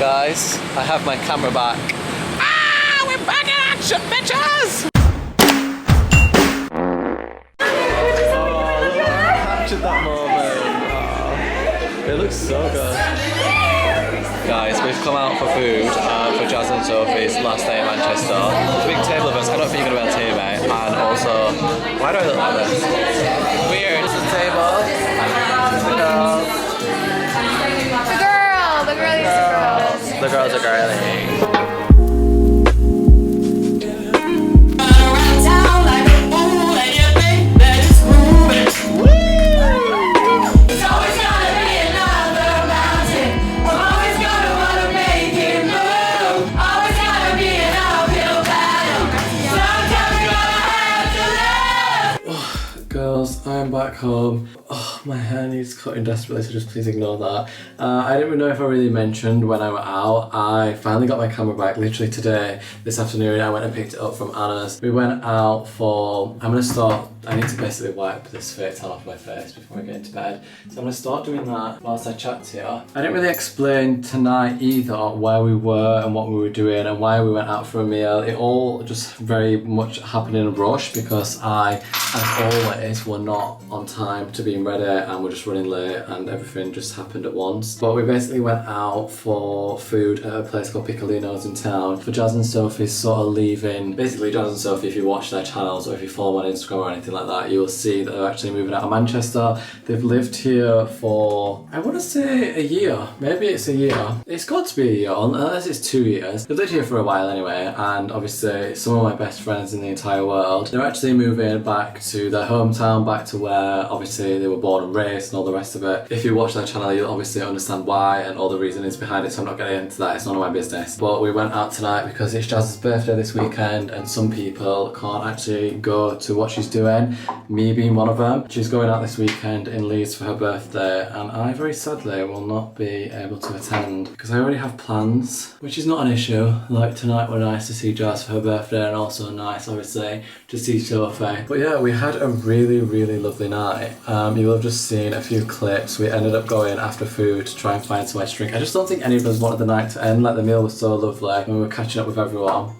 Guys, I have my camera back. Ah, we're back in action, bitches! Oh, I captured that moment. Oh, it looks so good. Guys, we've come out for food for Jazz and Sophie's last day in Manchester. There's a big table of us. I don't think you're going to be able to hear me. And also, why do I look like this? Weird. This is the table. The girls. The girlies are girls. The girls are girly. Girls, I'm back home. Oh, my hair needs cutting desperately, so just please ignore that. I didn't know if I really mentioned when I went out. I finally got my camera back literally today, this afternoon. I went and picked it up from Anna's. We went out for, I need to basically wipe this fake tan off my face before I get into bed. So I'm gonna start doing that whilst I chat to you. I didn't really explain tonight either where we were and what we were doing and why we went out for a meal. It all just very much happened in a rush because I, as always, were not on time to being ready and we're just running late and everything just happened at once. But we basically went out for food at a place called Piccolino's in town. For Jazz and Sophie's sort of leaving, basically Jazz and Sophie, if you watch their channels or if you follow them on Instagram or anything like that, you will see that they're actually moving out of Manchester. They've lived here for, I want to say a year, maybe it's a year. It's got to be a year, unless it's 2 years. They've lived here for a while anyway, and obviously some of my best friends in the entire world. They're actually moving back to their hometown, back to where obviously they were born and raised and all the rest of it. If you watch their channel, you'll obviously understand why and all the reasonings behind it, so I'm not getting into that, it's none of my business. But we went out tonight because it's Jazz's birthday this weekend and some people can't actually go to what she's doing, me being one of them. She's going out this weekend in Leeds for her birthday and I very sadly will not be able to attend because I already have plans, which is not an issue. Like tonight were nice to see Jazz for her birthday and also nice obviously to see Sophie. But yeah, we had a really lovely night. You'll have just seen a few clips. We ended up going after food to try and find some ice drink. I just don't think any of us wanted the night to end. Like the meal was so lovely and we were catching up with everyone.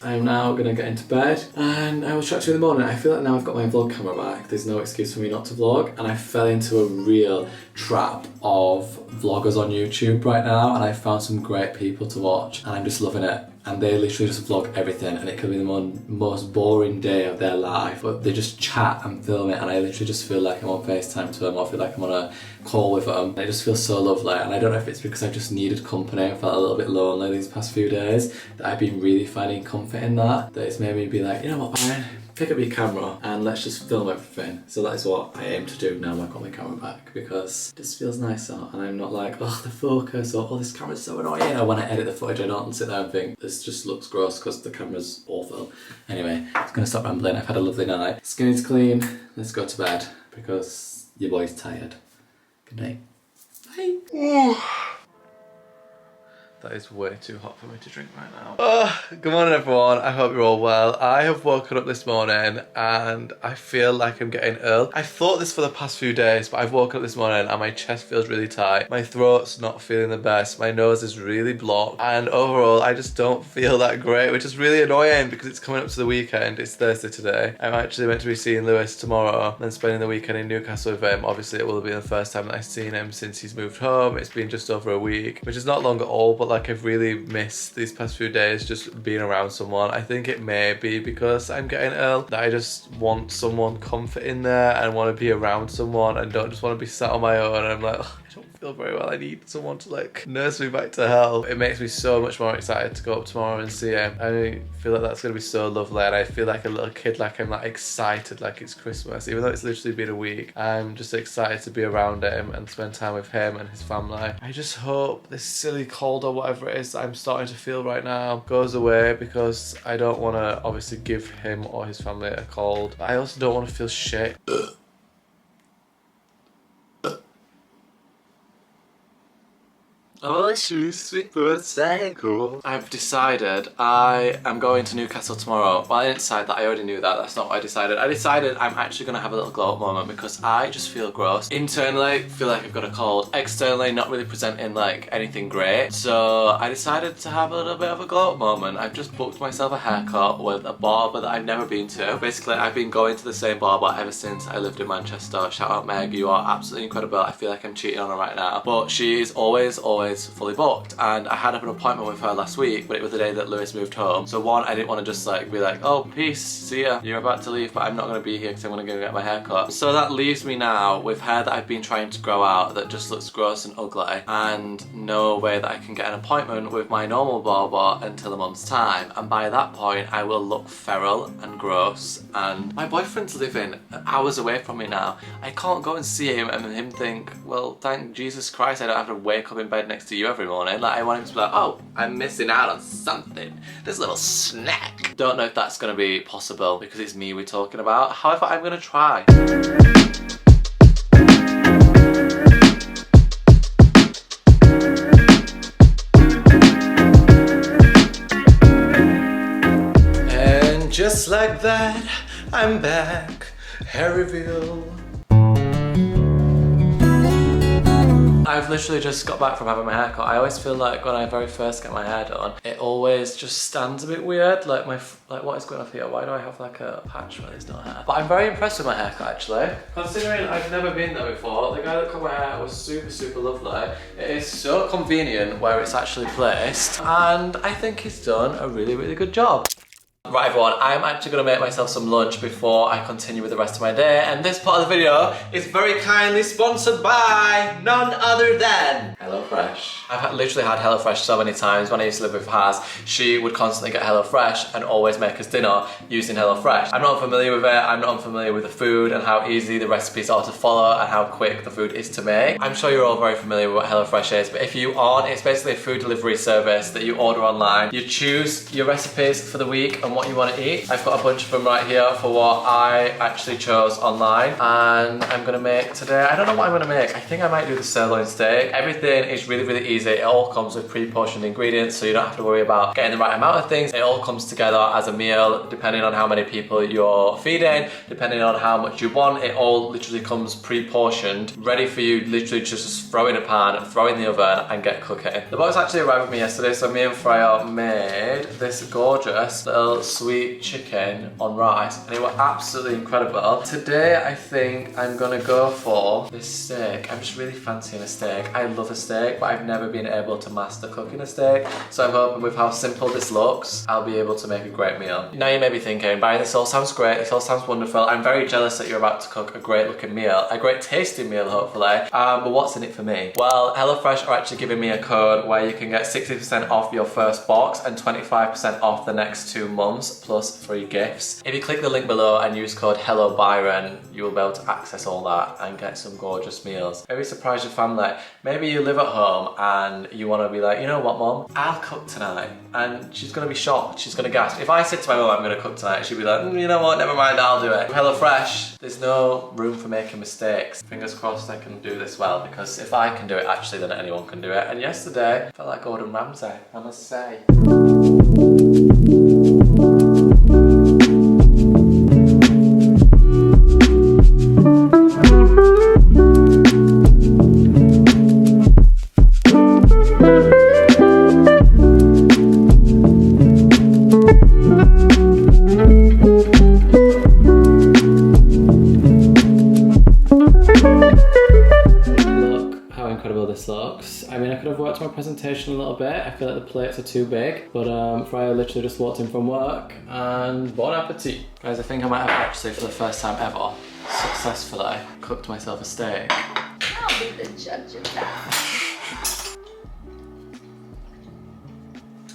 I'm now going to get into bed and I will chat to you in the morning. I feel like now I've got my vlog camera back, there's no excuse for me not to vlog, and I fell into a real trap of vloggers on YouTube right now and I found some great people to watch and I'm just loving it. And they literally just vlog everything and it could be the most boring day of their life, but they just chat and film it and I literally just feel like I'm on FaceTime to them or feel like I'm on a call with them. And it just feels so lovely, and I don't know if it's because I just needed company and felt a little bit lonely these past few days that I've been really finding comfort in that it's made me be like, you know what, Byron? Pick up your camera and let's just film everything. So that is what I aim to do now I've got my camera back, because it just feels nicer and I'm not like, oh, the focus or oh, this camera's so annoying. Or when I edit the footage I don't sit there and think this just looks gross because the camera's awful. Anyway, I'm gonna stop rambling. I've had a lovely night. Skin is clean. Let's go to bed because your boy's tired. Good night. Bye. That is way too hot for me to drink right now. Good morning everyone, I hope you're all well. I have woken up this morning and I feel like I'm getting ill. I've thought this for the past few days, but I've woken up this morning and my chest feels really tight. My throat's not feeling the best, my nose is really blocked, and overall I just don't feel that great, which is really annoying because it's coming up to the weekend. It's Thursday today. I'm actually meant to be seeing Lewis tomorrow and spending the weekend in Newcastle with him. Obviously it will be the first time that I've seen him since he's moved home. It's been just over a week, which is not long at all, but like I've really missed these past few days just being around someone. I think it may be because I'm getting ill that I just want someone comforting there and want to be around someone and don't just want to be sat on my own and I'm like, oh, I don't feel very well, I need someone to like nurse me back to health. It makes me so much more excited to go up tomorrow and see him. I feel like that's gonna be so lovely and I feel like a little kid, like I'm like excited like it's Christmas, even though it's literally been a week. I'm just excited to be around him and spend time with him and his family. I just hope this silly cold or whatever it is that I'm starting to feel right now goes away, because I don't want to obviously give him or his family a cold, but I also don't want to feel shit. Oh, super cycle. I've decided I am going to Newcastle tomorrow. Well, I didn't decide that. I already knew that. That's not what I decided. I decided I'm actually going to have a little glow up moment because I just feel gross. Internally, feel like I've got a cold. Externally, not really presenting like anything great. So I decided to have a little bit of a glow up moment. I've just booked myself a haircut with a barber that I've never been to. Basically, I've been going to the same barber ever since I lived in Manchester. Shout out Meg, you are absolutely incredible. I feel like I'm cheating on her right now. But she is always fully booked, and I had an appointment with her last week, but it was the day that Lewis moved home. So one, I didn't want to just like be like, oh peace, see ya, you're about to leave, but I'm not going to be here because I'm going to go get my hair cut. So that leaves me now with hair that I've been trying to grow out that just looks gross and ugly, and no way that I can get an appointment with my normal barber until a month's time, and by that point I will look feral and gross, and my boyfriend's living hours away from me now. I can't go and see him and him think, well, thank Jesus Christ I don't have to wake up in bed next to you every morning. Like, I want him to be like, oh, I'm missing out on something. This little snack. Don't know if that's going to be possible because it's me we're talking about. However, I'm going to try. And just like that, I'm back. Hair reveal. I've literally just got back from having my hair cut. I always feel like when I very first get my hair done, it always just stands a bit weird. Like what is going on here? Why do I have like a patch where there's no hair? But I'm very impressed with my haircut actually. Considering I've never been there before, the guy that cut my hair was super lovely. It is so convenient where it's actually placed, and I think he's done a really good job. Right everyone, I'm actually going to make myself some lunch before I continue with the rest of my day, and this part of the video is very kindly sponsored by none other than HelloFresh. I've literally had HelloFresh so many times. When I used to live with Haz, she would constantly get HelloFresh and always make us dinner using HelloFresh. I'm not unfamiliar with it, I'm not unfamiliar with the food and how easy the recipes are to follow and how quick the food is to make. I'm sure you're all very familiar with what HelloFresh is, but if you aren't, it's basically a food delivery service that you order online. You choose your recipes for the week and what you want to eat. I've got a bunch of them right here for what I actually chose online, and I'm gonna make today. I don't know what I'm gonna make. I think I might do the sirloin steak. Everything is really easy. It all comes with pre-portioned ingredients, so you don't have to worry about getting the right amount of things. It all comes together as a meal depending on how many people you're feeding, depending on how much you want. It all literally comes pre-portioned, ready for you literally just throw in a pan, throw in the oven and get cooking. The box actually arrived with me yesterday, so me and Freya made this gorgeous little sweet chicken on rice, and it was absolutely incredible. Today I think I'm gonna go for this steak. I'm just really fancying a steak. I love a steak, but I've never been able to master cooking a steak, so I'm hoping with how simple this looks, I'll be able to make a great meal. Now you may be thinking, Byron, this all sounds great, this all sounds wonderful. I'm very jealous that you're about to cook a great looking meal, a great tasting meal hopefully, but what's in it for me? Well, HelloFresh are actually giving me a code where you can get 60% off your first box and 25% off the next 2 months plus free gifts. If you click the link below and use code HelloByron, you will be able to access all that and get some gorgeous meals. Maybe surprise your family. Maybe you live at home and you want to be like, you know what mum, I'll cook tonight, and she's going to be shocked, she's going to gasp. If I said to my mum I'm going to cook tonight, she'd be like, you know what, never mind, I'll do it. With HelloFresh, there's no room for making mistakes. Fingers crossed I can do this well, because if I can do it actually, then anyone can do it. And yesterday, I felt like Gordon Ramsay, I must say. Looks. I mean, I could have worked on my presentation a little bit. I feel like the plates are too big, but Freya literally just walked in from work, and bon appetit. Guys, I think I might have actually, for the first time ever, successfully cooked myself a steak. I'll be the judge of that.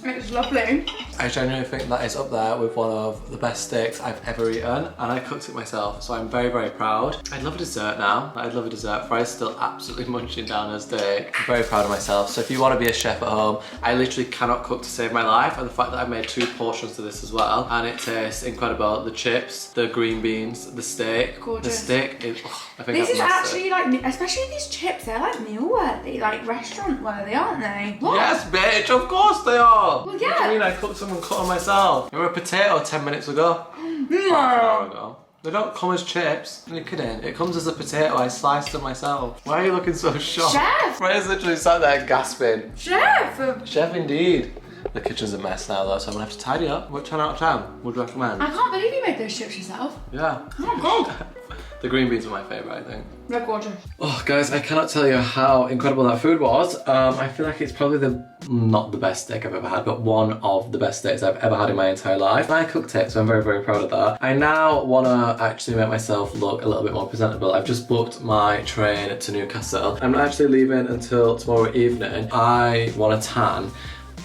It's lovely. I genuinely think that is up there with one of the best steaks I've ever eaten, and I cooked it myself, so I'm very, very proud. I'd love a dessert now. I'd love a dessert. Fry's still absolutely munching down her steak. I'm very proud of myself. So if you want to be a chef at home, I literally cannot cook to save my life, and the fact that I've made 2 portions to this as well, and it tastes incredible. The chips, the green beans, the steak. Gorgeous. The steak is, I think This is I've actually like, especially these chips, they're like meal worthy, like restaurant worthy, aren't they? What? Yes, bitch, of course they are. Well, yeah. What do you mean I cooked them and cut them myself? They were a potato 10 minutes ago. Half an hour ago. They don't come as chips. Are you kidding? It comes as a potato. I sliced them myself. Why are you looking so shocked? Chef! Freya's literally sat there gasping. Chef! Chef indeed. The kitchen's a mess now though, so I'm gonna have to tidy up. What 10 out of 10 would you recommend? I can't believe you made those chips yourself. Yeah. Oh, God. The green beans are my favourite, I think. They're gorgeous. Oh, guys, I cannot tell you how incredible that food was. I feel like it's probably not the best steak I've ever had, but one of the best steaks I've ever had in my entire life. I cooked it, so I'm very, very proud of that. I now want to actually make myself look a little bit more presentable. I've just booked my train to Newcastle. I'm not actually leaving until tomorrow evening. I want to tan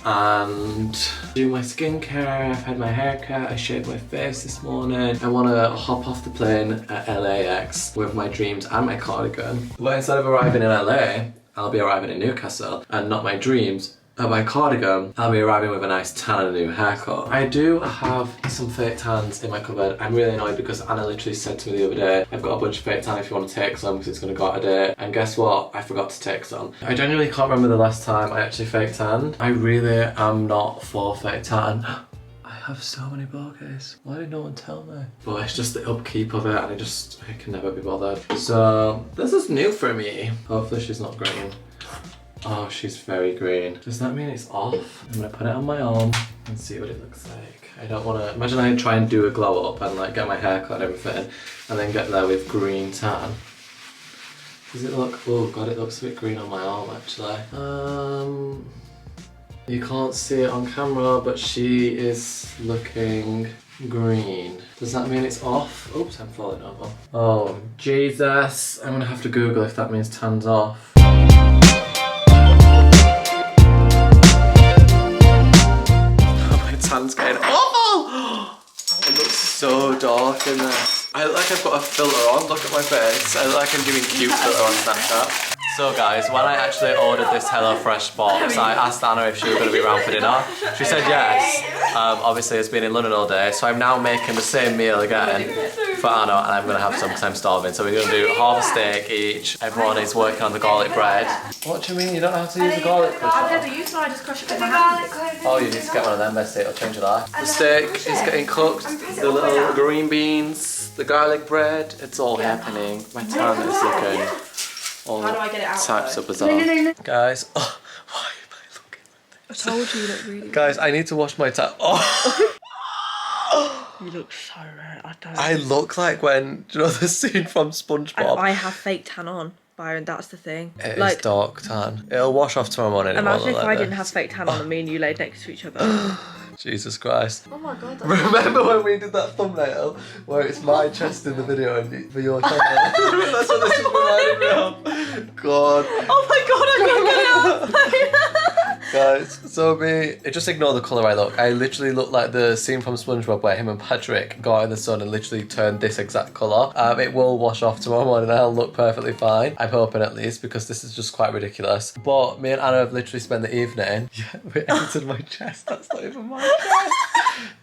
and do my skincare. I've had my hair cut, I shaved my face this morning. I want to hop off the plane at LAX with my dreams and my cardigan. But instead of arriving in LA, I'll be arriving in Newcastle, and not my dreams, and my cardigan, I'll be arriving with a nice tan and a new haircut. I do have some fake tans in my cupboard. I'm really annoyed because Anna literally said to me the other day, I've got a bunch of fake tan if you want to take some because it's going to go out of date. And guess what? I forgot to take some. I genuinely can't remember the last time I actually fake tanned. I really am not for fake tan. I have so many bouquets. Why did no one tell me? But it's just the upkeep of it, and I can never be bothered. So this is new for me. Hopefully she's not green. Oh, she's very green. Does that mean it's off? I'm gonna put it on my arm and see what it looks like. I don't wanna, imagine I try and do a glow up and like get my hair cut and everything, and then get there with green tan. Does it look, oh god, it looks a bit green on my arm actually. You can't see it on camera, but she is looking green. Does that mean it's off? Oops, I'm falling over. Oh, Jesus. I'm gonna have to Google if that means tan's off. Tan's getting awful! It looks so dark in there. I look like I've got a filter on, look at my face. I look like I'm giving cute filter on Snapchat. So guys, when I actually ordered this HelloFresh box, I asked Anna if she was going to be around for dinner. She said yes. Obviously it's been in London all day, so I'm now making the same meal again for Anna, and I'm going to have some because I'm starving. So we're going to do half a steak each. Everyone is working on the garlic bread. What do you mean you don't know how to use the garlic crusher? I've never used one, I just crush it with my hands. Oh, you need to get one of them, Bessie, it'll change your life. The steak is getting cooked, the little green beans, the garlic bread, it's all happening. My tan is looking all How do I get it out, types though? of bizarre. Guys, oh, why am I looking like this? I told you look really Guys, I need to wash my tan. Oh. You look so red. I don't. I look like when, do you know the scene from SpongeBob? I have fake tan on, Byron. That's the thing. It like, is dark tan. It'll wash off tomorrow morning. imagine if I didn't have fake tan on and me and you laid next to each other. Jesus Christ. Oh my god. Remember when we did that thumbnail where it's my chest in the video and for your channel? That's what this is reminding me of. God. Oh my god, I can't get it off. Guys, so just ignore the colour I look. I literally look like the scene from SpongeBob where him and Patrick go out in the sun and literally turn this exact colour. It will wash off tomorrow morning and I'll look perfectly fine. I'm hoping at least, because this is just quite ridiculous. But me and Anna have literally spent the evening. Yeah, we entered my chest. That's not even my chest.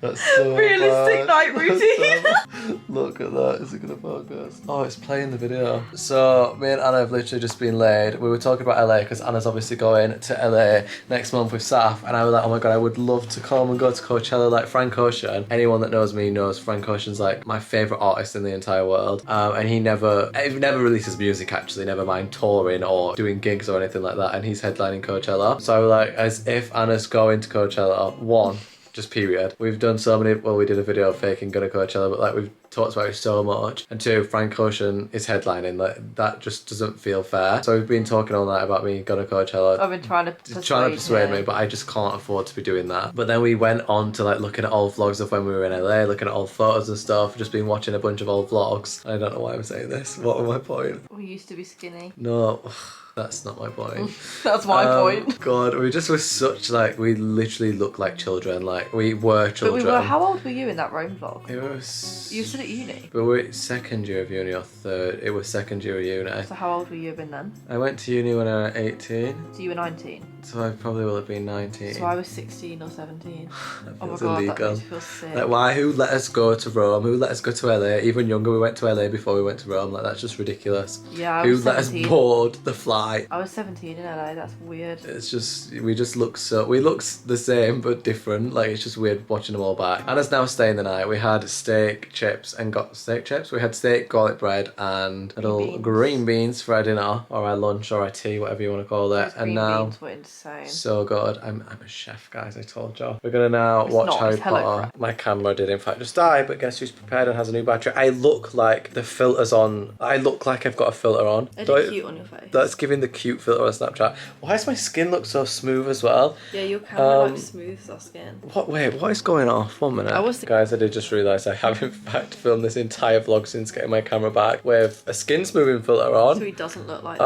That's so Realistic bad. night routine. Look at that. Is it gonna focus? Oh, it's playing the video. So me and Anna have literally just been laid. We were talking about LA because Anna's obviously going to LA next month with Saf, and I was like, oh my god, I would love to come and go to Coachella like Frank Ocean. Anyone that knows me knows Frank Ocean's like my favourite artist in the entire world. And he never releases music actually, never mind touring or doing gigs or anything like that, and he's headlining Coachella. So I was like, as if Anna's going to Coachella, just period. We've done so many, well, we did a video of faking going to Coachella, but like we've talks about it so much. And 2, Frank Ocean is headlining. Like, that just doesn't feel fair. So we've been talking all night about me going to Coachella. I've been trying to persuade me, but I just can't afford to be doing that. But then we went on to like looking at old vlogs of when we were in LA, looking at old photos and stuff. Just been watching a bunch of old vlogs. I don't know why I'm saying this. What was my point? We used to be skinny. No. That's not my point. That's my point. God, we just were such like, we literally look like children. Like, we were children. But we were, how old were you in that Rome vlog? It was... You were still at uni? But we're second year of uni or third. It was second year of uni. So how old were you been then? I went to uni when I was 18. So you were 19? So I probably will have been 19. So I was 16 or 17. Oh my God, illegal. That makes me feel sick. Like, why? Who let us go to Rome? Who let us go to LA? Even younger, we went to LA before we went to Rome. Like, that's just ridiculous. Yeah, I was Who let us 17. board the flight? I was 17 in LA, that's weird. It's just, we just look so, we look the same but different. Like, it's just weird watching them all back. Anna's now staying the night. We had steak, chips, and got steak chips. We had steak, garlic bread, and little green beans for our dinner, or our lunch, or our tea, whatever you want to call it. Those and green now, beans were insane. so good. I'm a chef, guys, I told you. We're gonna now watch Harry Potter. My camera did in fact just die, but guess who's prepared and has a new battery? I look like the filter's on. I look like I've got a filter on. It looks cute on your face. That's giving the cute filter on Snapchat. Why does my skin look so smooth as well? Yeah, your camera like smooths our skin. Wait, what is going off? 1 minute. Guys, I did just realise I have in fact filmed this entire vlog since getting my camera back with a skin smoothing filter on. So he doesn't look like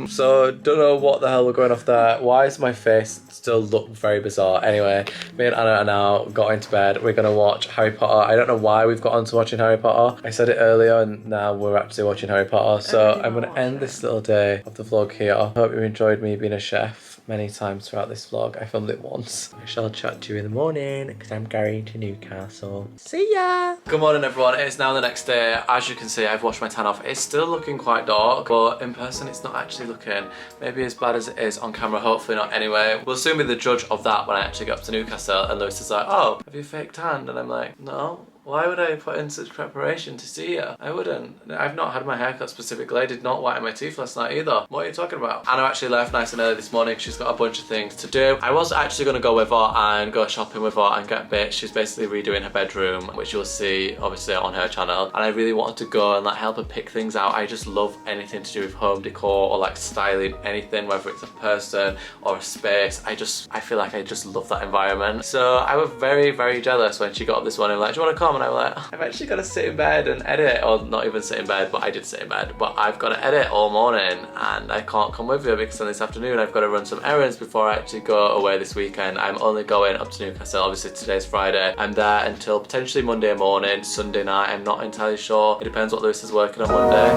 So don't know what the hell we're going off there. Why does my face still look very bizarre? Anyway, me and Anna are now got into bed. We're gonna watch Harry Potter. I don't know why we've got onto watching Harry Potter. I said it earlier and now we're actually watching Harry Potter. So I'm gonna end this little day of the vlog here. I hope you enjoyed me being a chef many times throughout this vlog. I filmed it once. I shall chat to you in the morning because I'm going to Newcastle. See ya! Good morning everyone, it's now the next day. As you can see, I've washed my tan off. It's still looking quite dark, but in person it's not actually looking maybe as bad as it is on camera, hopefully not anyway. We'll soon be the judge of that when I actually get up to Newcastle and Lewis is like, oh, have you fake tanned? And I'm like, no. Why would I put in such preparation to see you? I wouldn't. I've not had my haircut specifically. I did not whiten my teeth last night either. What are you talking about? Anna actually left nice and early this morning. She's got a bunch of things to do. I was actually going to go with her and go shopping with her and get bits. She's basically redoing her bedroom, which you'll see obviously on her channel. And I really wanted to go and like help her pick things out. I just love anything to do with home decor or like styling anything, whether it's a person or a space. I feel like I just love that environment. So I was very, very jealous when she got up this morning like, do you want to come? And I'm like, I've actually got to sit in bed and edit, or not even sit in bed, but I did sit in bed, but I've got to edit all morning and I can't come with you because then this afternoon I've got to run some errands before I actually go away this weekend. I'm only going up to Newcastle, obviously today's Friday. I'm there until potentially Monday morning, Sunday night, I'm not entirely sure. It depends what Lewis is working on Monday.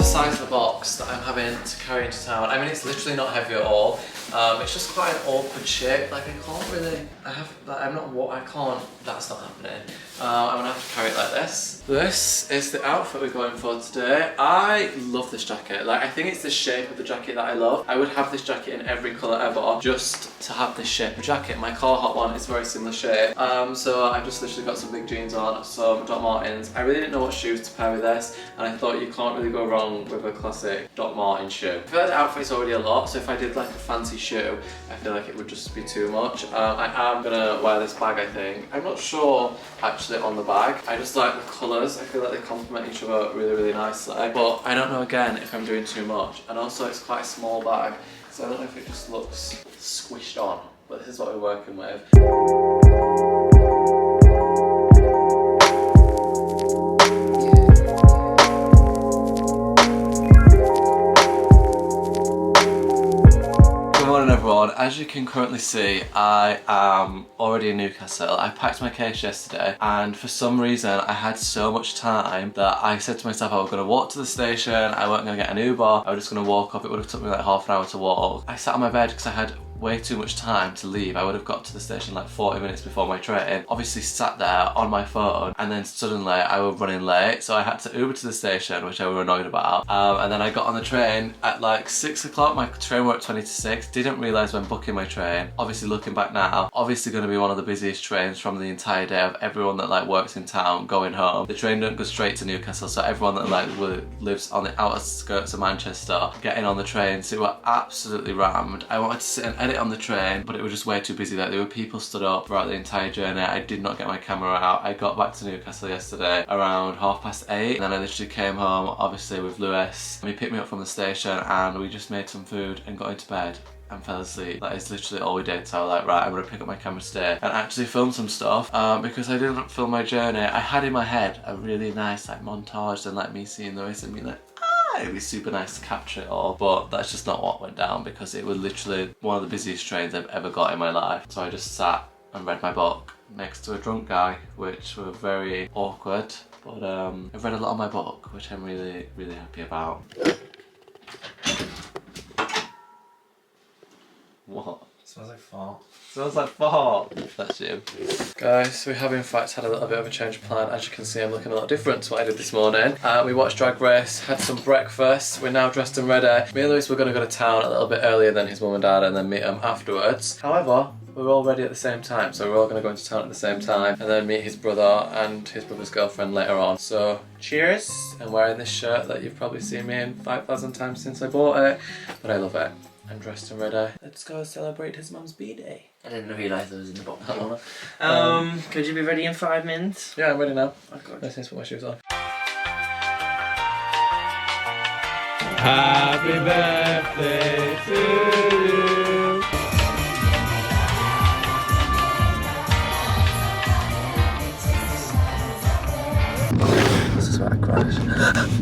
Size of the box that I'm having to carry into town. I mean, it's literally not heavy at all. It's just quite an awkward shape. Like, I can't really, that's not happening. I'm gonna have to carry it like this. This is the outfit we're going for today. I love this jacket. Like, I think it's the shape of the jacket that I love. I would have this jacket in every colour ever just to have this shape of jacket. My Carhartt one is very similar shape. So I've just literally got some big jeans on, some Doc Martens. I really didn't know what shoes to pair with this, and I thought you can't really go wrong with a classic Doc Marten shoe. I feel like the outfit's already a lot, so if I did like a fancy shoe, I feel like it would just be too much. I am gonna wear this bag, I think. I'm not sure actually on the bag. I just like the colours. I feel like they complement each other really, really nicely. But I don't know again if I'm doing too much. And also it's quite a small bag, so I don't know if it just looks squished on. But this is what we're working with. As you can currently see, I am already in Newcastle. I packed my case yesterday and for some reason I had so much time that I said to myself I was going to walk to the station, I wasn't going to get an Uber, I was just going to walk up. It would have took me like half an hour to walk. I sat on my bed because I had way too much time to leave. I would have got to the station like 40 minutes before my train. Obviously sat there on my phone and then suddenly I was running late, so I had to Uber to the station, which I was annoyed about. And then I got on the train at like 6 o'clock. My train worked 20 to 6. Didn't realise when booking my train. Obviously looking back now, obviously going to be one of the busiest trains from the entire day of everyone that like works in town going home. The train don't go straight to Newcastle, so everyone that like lives on the outer skirts of Manchester getting on the train, so it was absolutely rammed. I wanted to sit in edit on the train, but it was just way too busy. Like, there were people stood up throughout the entire journey. I did not get my camera out. I got back to Newcastle yesterday around 8:30, and then I literally came home, obviously with Lewis. He picked me up from the station and we just made some food and got into bed and fell asleep. That is literally all we did. So I was like, right, I'm gonna pick up my camera today and actually film some stuff because I didn't film my journey. I had in my head a really nice like montage and like me seeing Lewis and being like, it'd be super nice to capture it all, but that's just not what went down because it was literally one of the busiest trains I've ever got in my life. So I just sat and read my book next to a drunk guy, which were very awkward, but I've read a lot of my book, which I'm really, really happy about. What? Smells like fart. Smells like fart. That's you. Guys, we have in fact had a little bit of a change of plan. As you can see, I'm looking a lot different to what I did this morning. We watched Drag Race, had some breakfast. We're now dressed and ready. Me and Lewis were going to go to town a little bit earlier than his mum and dad and then meet them afterwards. However, we're all ready at the same time, so we're all going to go into town at the same time and then meet his brother and his brother's girlfriend later on. So, cheers! I'm wearing this shirt that you've probably seen me in 5,000 times since I bought it, but I love it. I'm dressed and ready. Let's go celebrate his mum's B-day. I didn't realise there was in the box. Oh. Could you be ready in 5 minutes? Yeah, I'm ready now. Let's just put my shoes on. Happy birthday to you. This is where I crash.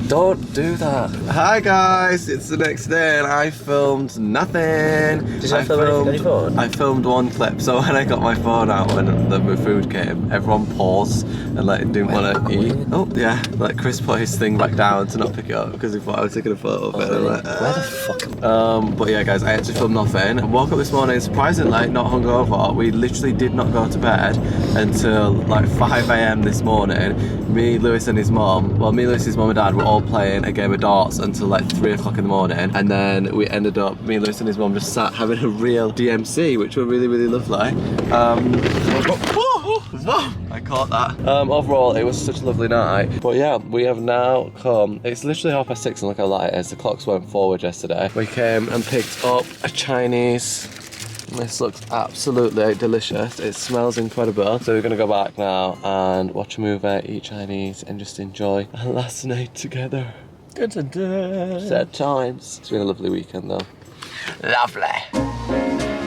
Don't do that. Hi guys, it's the next day and I filmed nothing. Did you film anything on your phone? I filmed one clip, so when I got my phone out when the food came, everyone paused and like didn't want to eat. Oh yeah, like Chris put his thing back down to not pick it up because he thought I was taking a photo of it. Really? Like, where the fuck am I? But yeah guys, I actually filmed nothing. I woke up this morning surprisingly not hungover. We literally did not go to bed until like 5 AM this morning. Me, Lewis and his mum, well me, Lewis's mum and dad were all playing a game of darts until like 3 o'clock in the morning, and then we ended up, me, Lewis and his mum just sat having a real DMC, which were really, really lovely. Whoa, I caught that. Overall, it was such a lovely night. But yeah, we have now come, it's literally 6:30 and look how light it is. The clocks went forward yesterday. We came and picked up a Chinese. This looks absolutely delicious. It smells incredible. So we're gonna go back now and watch a movie, eat Chinese, and just enjoy our last night together. Dun, dun, dun. Sad times. It's been a lovely weekend though. Lovely.